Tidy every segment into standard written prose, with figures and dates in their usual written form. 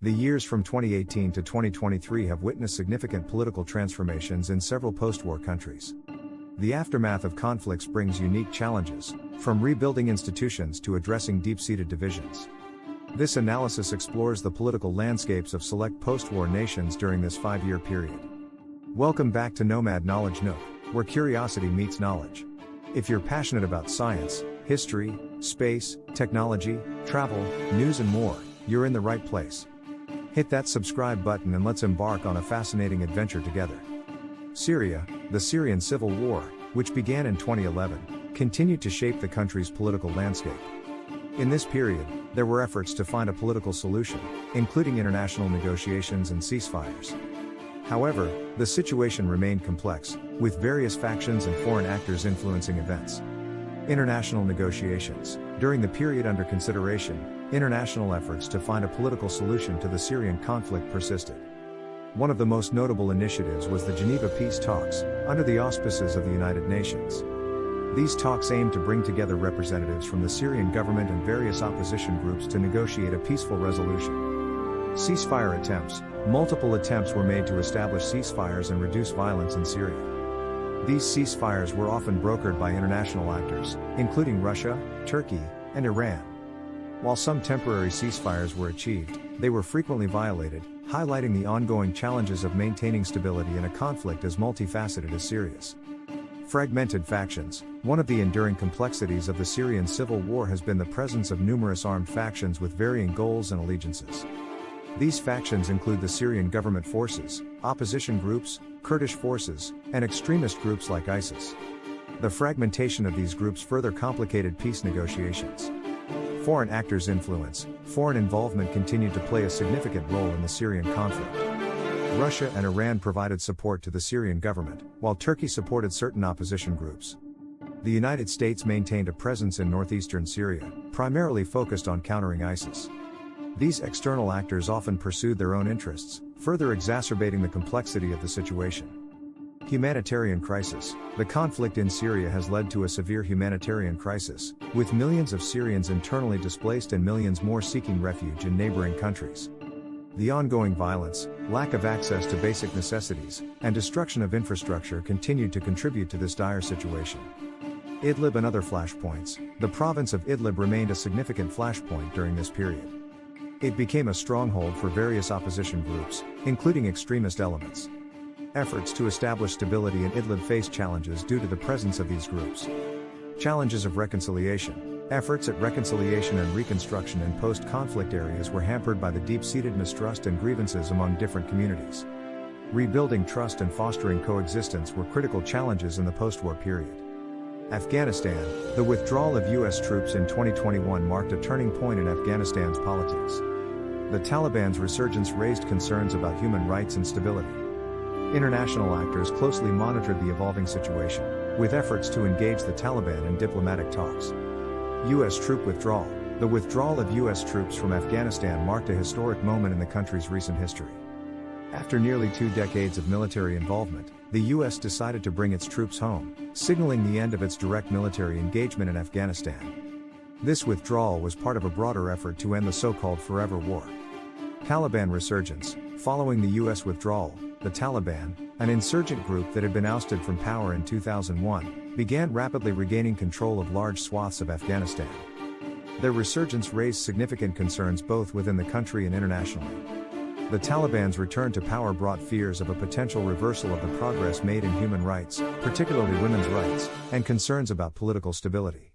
The years from 2018 to 2023 have witnessed significant political transformations in several post-war countries. The aftermath of conflicts brings unique challenges, from rebuilding institutions to addressing deep-seated divisions. This analysis explores the political landscapes of select post-war nations during this 5-year period. Welcome back to Nomad Knowledge Nook, where curiosity meets knowledge. If you're passionate about science, history, space, technology, travel, news and more, you're in the right place. Hit that subscribe button and let's embark on a fascinating adventure together. Syria, the Syrian civil war, which began in 2011, continued to shape the country's political landscape. In this period, there were efforts to find a political solution, including international negotiations and ceasefires. However, the situation remained complex, with various factions and foreign actors influencing events. International negotiations. During the period under consideration, international efforts to find a political solution to the Syrian conflict persisted. One of the most notable initiatives was the Geneva Peace Talks, under the auspices of the United Nations. These talks aimed to bring together representatives from the Syrian government and various opposition groups to negotiate a peaceful resolution. Ceasefire attempts. Multiple attempts were made to establish ceasefires and reduce violence in Syria. These ceasefires were often brokered by international actors, including Russia, Turkey, and Iran. While some temporary ceasefires were achieved, they were frequently violated, highlighting the ongoing challenges of maintaining stability in a conflict as multifaceted as Syria's. Fragmented factions. One of the enduring complexities of the Syrian civil war has been the presence of numerous armed factions with varying goals and allegiances. These factions include the Syrian government forces, opposition groups, Kurdish forces, and extremist groups like ISIS. The fragmentation of these groups further complicated peace negotiations. Foreign actors' influence. Foreign involvement continued to play a significant role in the Syrian conflict. Russia and Iran provided support to the Syrian government, while Turkey supported certain opposition groups. The United States maintained a presence in northeastern Syria, primarily focused on countering ISIS. These external actors often pursued their own interests, further exacerbating the complexity of the situation. Humanitarian crisis. The conflict in Syria has led to a severe humanitarian crisis, with millions of Syrians internally displaced and millions more seeking refuge in neighboring countries. The ongoing violence, lack of access to basic necessities, and destruction of infrastructure continued to contribute to this dire situation. Idlib and other flashpoints. The province of Idlib remained a significant flashpoint during this period. It became a stronghold for various opposition groups, including extremist elements. Efforts to establish stability in Idlib faced challenges due to the presence of these groups. Challenges of reconciliation. Efforts at reconciliation and reconstruction in post-conflict areas were hampered by the deep-seated mistrust and grievances among different communities. Rebuilding trust and fostering coexistence were critical challenges in the post-war period. Afghanistan. The withdrawal of U.S. troops in 2021 marked a turning point in Afghanistan's politics. The Taliban's resurgence raised concerns about human rights and stability. International actors closely monitored the evolving situation, with efforts to engage the Taliban in diplomatic talks. U.S. troop withdrawal. The withdrawal of U.S. troops from Afghanistan marked a historic moment in the country's recent history. After nearly 2 decades of military involvement, the U.S. decided to bring its troops home, signaling the end of its direct military engagement in Afghanistan. This withdrawal was part of a broader effort to end the so-called Forever War. Taliban resurgence. Following the U.S. withdrawal, the Taliban, an insurgent group that had been ousted from power in 2001, began rapidly regaining control of large swaths of Afghanistan. Their resurgence raised significant concerns both within the country and internationally. The Taliban's return to power brought fears of a potential reversal of the progress made in human rights, particularly women's rights, and concerns about political stability.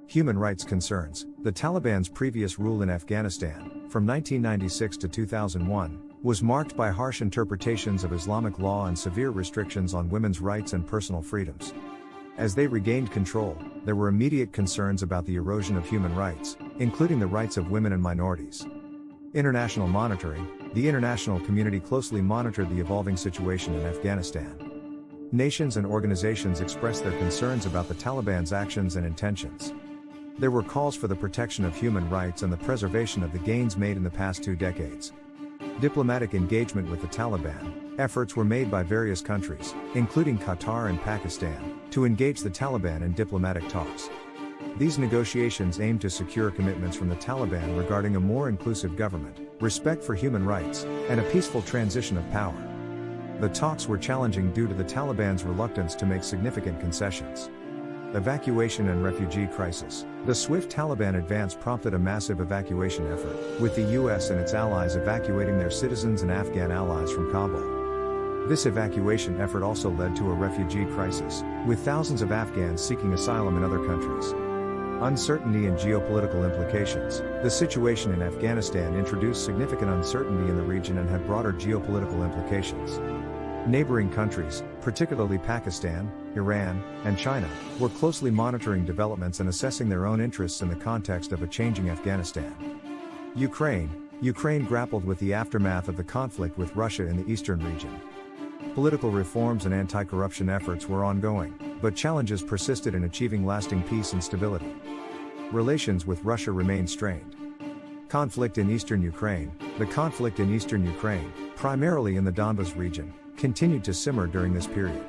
Human rights concerns. The Taliban's previous rule in Afghanistan, from 1996 to 2001, was marked by harsh interpretations of Islamic law and severe restrictions on women's rights and personal freedoms. As they regained control, there were immediate concerns about the erosion of human rights, including the rights of women and minorities. International monitoring. The international community closely monitored the evolving situation in Afghanistan. Nations and organizations expressed their concerns about the Taliban's actions and intentions. There were calls for the protection of human rights and the preservation of the gains made in the past 2 decades. Diplomatic engagement with the Taliban. Efforts were made by various countries, including Qatar and Pakistan, to engage the Taliban in diplomatic talks. These negotiations aimed to secure commitments from the Taliban regarding a more inclusive government, respect for human rights, and a peaceful transition of power. The talks were challenging due to the Taliban's reluctance to make significant concessions. Evacuation and refugee crisis. The swift Taliban advance prompted a massive evacuation effort, with the US and its allies evacuating their citizens and Afghan allies from Kabul. This evacuation effort also led to a refugee crisis, with thousands of Afghans seeking asylum in other countries. Uncertainty and geopolitical implications. The situation in Afghanistan introduced significant uncertainty in the region and had broader geopolitical implications. Neighboring countries, particularly Pakistan, Iran, and China, were closely monitoring developments and assessing their own interests in the context of a changing Afghanistan. Ukraine grappled with the aftermath of the conflict with Russia in the eastern region. Political reforms and anti-corruption efforts were ongoing, but challenges persisted in achieving lasting peace and stability. Relations with Russia remained strained. Conflict in eastern Ukraine. The conflict in eastern Ukraine, primarily in the Donbas region, continued to simmer during this period.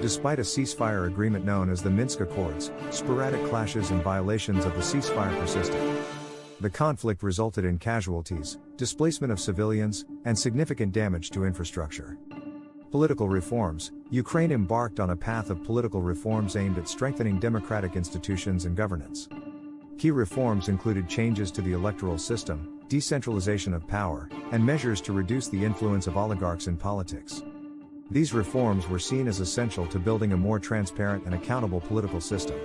Despite a ceasefire agreement known as the Minsk Accords, sporadic clashes and violations of the ceasefire persisted. The conflict resulted in casualties, displacement of civilians, and significant damage to infrastructure. Political reforms. Ukraine embarked on a path of political reforms aimed at strengthening democratic institutions and governance. Key reforms included changes to the electoral system, decentralization of power, and measures to reduce the influence of oligarchs in politics. These reforms were seen as essential to building a more transparent and accountable political system.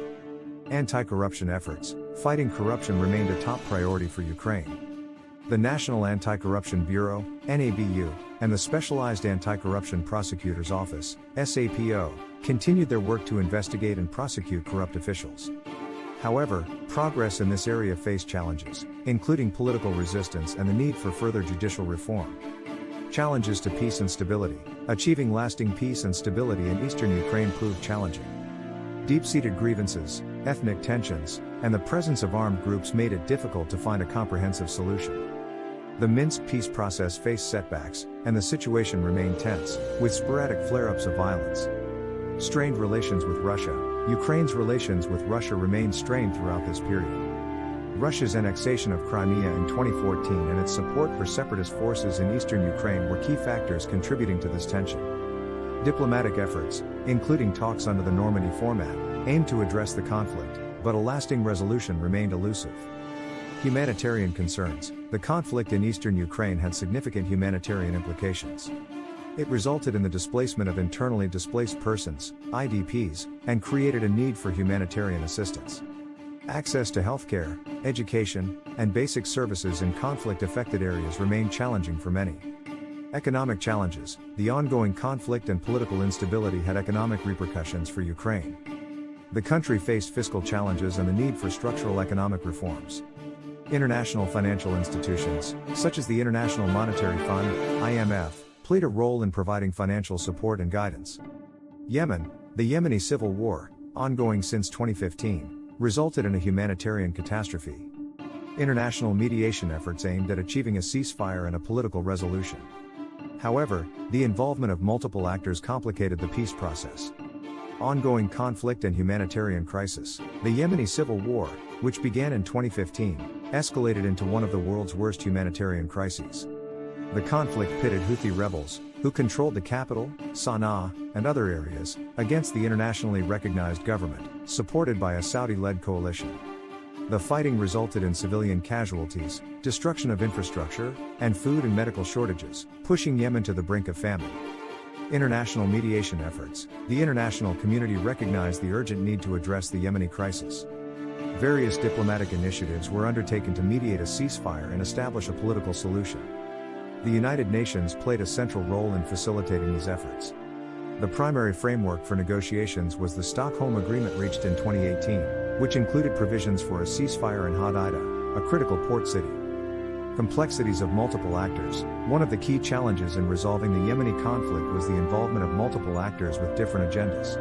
Anti-corruption efforts. Fighting corruption remained a top priority for Ukraine. The National Anti-Corruption Bureau, NABU, and the Specialized Anti-Corruption Prosecutor's Office, SAPO, continued their work to investigate and prosecute corrupt officials. However, progress in this area faced challenges, including political resistance and the need for further judicial reform. Challenges to peace and stability. Achieving lasting peace and stability in eastern Ukraine proved challenging. Deep-seated grievances, ethnic tensions, and the presence of armed groups made it difficult to find a comprehensive solution. The Minsk peace process faced setbacks, and the situation remained tense, with sporadic flare-ups of violence. Strained relations with Russia. Ukraine's relations with Russia remained strained throughout this period. Russia's annexation of Crimea in 2014 and its support for separatist forces in eastern Ukraine were key factors contributing to this tension. Diplomatic efforts, including talks under the Normandy format, aimed to address the conflict, but a lasting resolution remained elusive. Humanitarian concerns. The conflict in eastern Ukraine had significant humanitarian implications. It resulted in the displacement of internally displaced persons, IDPs, and created a need for humanitarian assistance. Access to healthcare, education, and basic services in conflict-affected areas remained challenging for many. Economic challenges. The ongoing conflict and political instability had economic repercussions for Ukraine. The country faced fiscal challenges and the need for structural economic reforms. International financial institutions, such as the International Monetary Fund, IMF, played a role in providing financial support and guidance. Yemen. The Yemeni civil war, ongoing since 2015, resulted in a humanitarian catastrophe. International mediation efforts aimed at achieving a ceasefire and a political resolution. However, the involvement of multiple actors complicated the peace process. Ongoing conflict and humanitarian crisis. The Yemeni civil war, which began in 2015, escalated into one of the world's worst humanitarian crises. The conflict pitted Houthi rebels, who controlled the capital, Sana'a, and other areas, against the internationally recognized government, supported by a Saudi-led coalition. The fighting resulted in civilian casualties, destruction of infrastructure, and food and medical shortages, pushing Yemen to the brink of famine. International mediation efforts. The international community recognized the urgent need to address the Yemeni crisis. Various diplomatic initiatives were undertaken to mediate a ceasefire and establish a political solution. The United Nations played a central role in facilitating these efforts. The primary framework for negotiations was the Stockholm Agreement reached in 2018, which included provisions for a ceasefire in Hodeidah, a critical port city. Complexities of multiple actors. One of the key challenges in resolving the Yemeni conflict was the involvement of multiple actors with different agendas.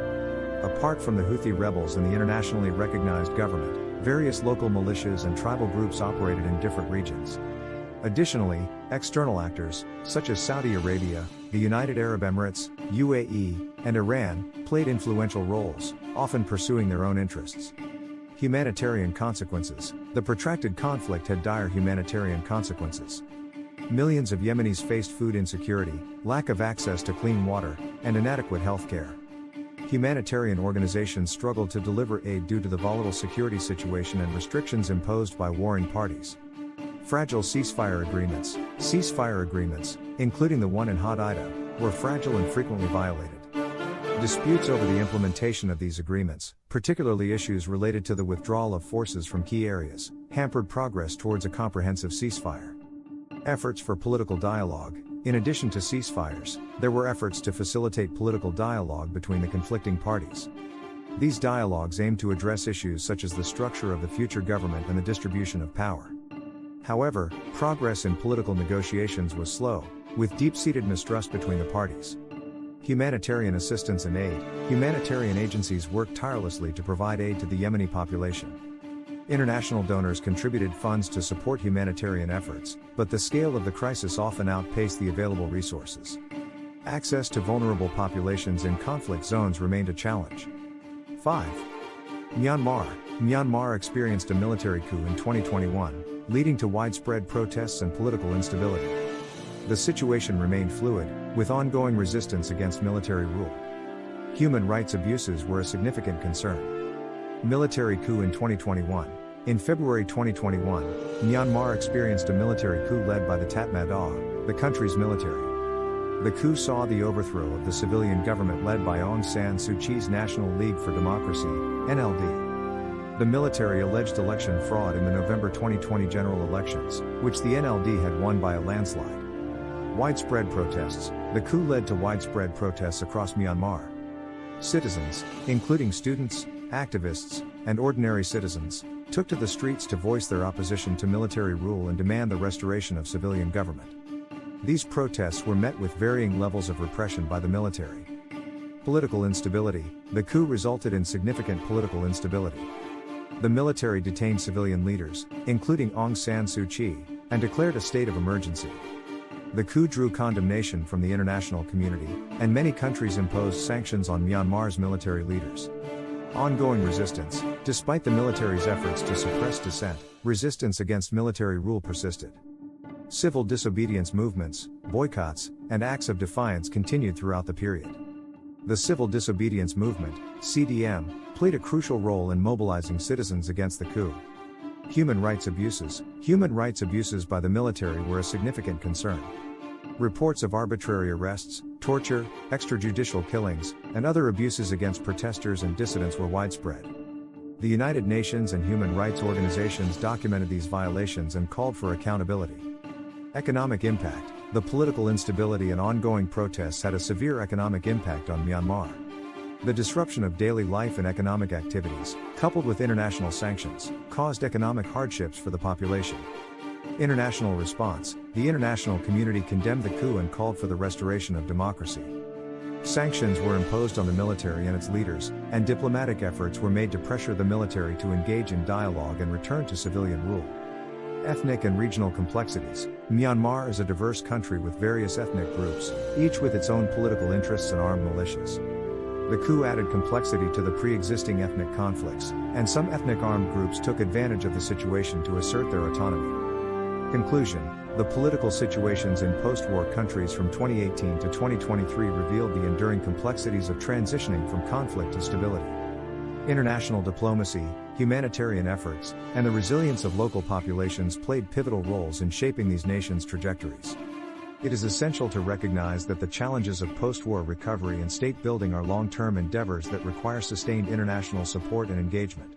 Apart from the Houthi rebels and the internationally recognized government, various local militias and tribal groups operated in different regions. Additionally, external actors, such as Saudi Arabia, the United Arab Emirates, UAE, and Iran, played influential roles, often pursuing their own interests. Humanitarian consequences. The protracted conflict had dire humanitarian consequences. Millions of Yemenis faced food insecurity, lack of access to clean water, and inadequate health care. Humanitarian organizations struggled to deliver aid due to the volatile security situation and restrictions imposed by warring parties. Fragile ceasefire agreements. Ceasefire agreements, including the one in Hodeidah, were fragile and frequently violated. Disputes over the implementation of these agreements, particularly issues related to the withdrawal of forces from key areas, hampered progress towards a comprehensive ceasefire. Efforts for political dialogue. In addition to ceasefires, there were efforts to facilitate political dialogue between the conflicting parties. These dialogues aimed to address issues such as the structure of the future government and the distribution of power. However, progress in political negotiations was slow, with deep-seated mistrust between the parties. Humanitarian assistance and aid. Humanitarian agencies worked tirelessly to provide aid to the Yemeni population. International donors contributed funds to support humanitarian efforts, but the scale of the crisis often outpaced the available resources. Access to vulnerable populations in conflict zones remained a challenge. 5. Myanmar. Myanmar experienced a military coup in 2021, leading to widespread protests and political instability. The situation remained fluid, with ongoing resistance against military rule. Human rights abuses were a significant concern. Military coup in 2021. In February 2021, Myanmar experienced a military coup led by the Tatmadaw, the country's military. The coup saw the overthrow of the civilian government led by Aung San Suu Kyi's National League for Democracy, NLD. The military alleged election fraud in the November 2020 general elections, which the NLD had won by a landslide. Widespread protests. The coup led to widespread protests across Myanmar. Citizens, including students, activists, and ordinary citizens, took to the streets to voice their opposition to military rule and demand the restoration of civilian government. These protests were met with varying levels of repression by the military. Political instability. The coup resulted in significant political instability. The military detained civilian leaders, including Aung San Suu Kyi, and declared a state of emergency. The coup drew condemnation from the international community, and many countries imposed sanctions on Myanmar's military leaders. Ongoing resistance. Despite the military's efforts to suppress dissent, resistance against military rule persisted. Civil disobedience movements, boycotts, and acts of defiance continued throughout the period. The Civil Disobedience Movement, CDM, played a crucial role in mobilizing citizens against the coup. Human rights abuses. Human rights abuses by the military were a significant concern. Reports of arbitrary arrests, torture, extrajudicial killings, and other abuses against protesters and dissidents were widespread. The United Nations and human rights organizations documented these violations and called for accountability. Economic impact. The political instability and ongoing protests had a severe economic impact on Myanmar. The disruption of daily life and economic activities, coupled with international sanctions, caused economic hardships for the population. International response. The international community condemned the coup and called for the restoration of democracy. Sanctions were imposed on the military and its leaders, and diplomatic efforts were made to pressure the military to engage in dialogue and return to civilian rule. Ethnic and regional complexities. Myanmar is a diverse country with various ethnic groups, each with its own political interests and armed militias. The coup added complexity to the pre-existing ethnic conflicts, and some ethnic armed groups took advantage of the situation to assert their autonomy. Conclusion. The political situations in post-war countries from 2018 to 2023 revealed the enduring complexities of transitioning from conflict to stability. International diplomacy, humanitarian efforts, and the resilience of local populations played pivotal roles in shaping these nations' trajectories. It is essential to recognize that the challenges of post-war recovery and state building are long-term endeavors that require sustained international support and engagement.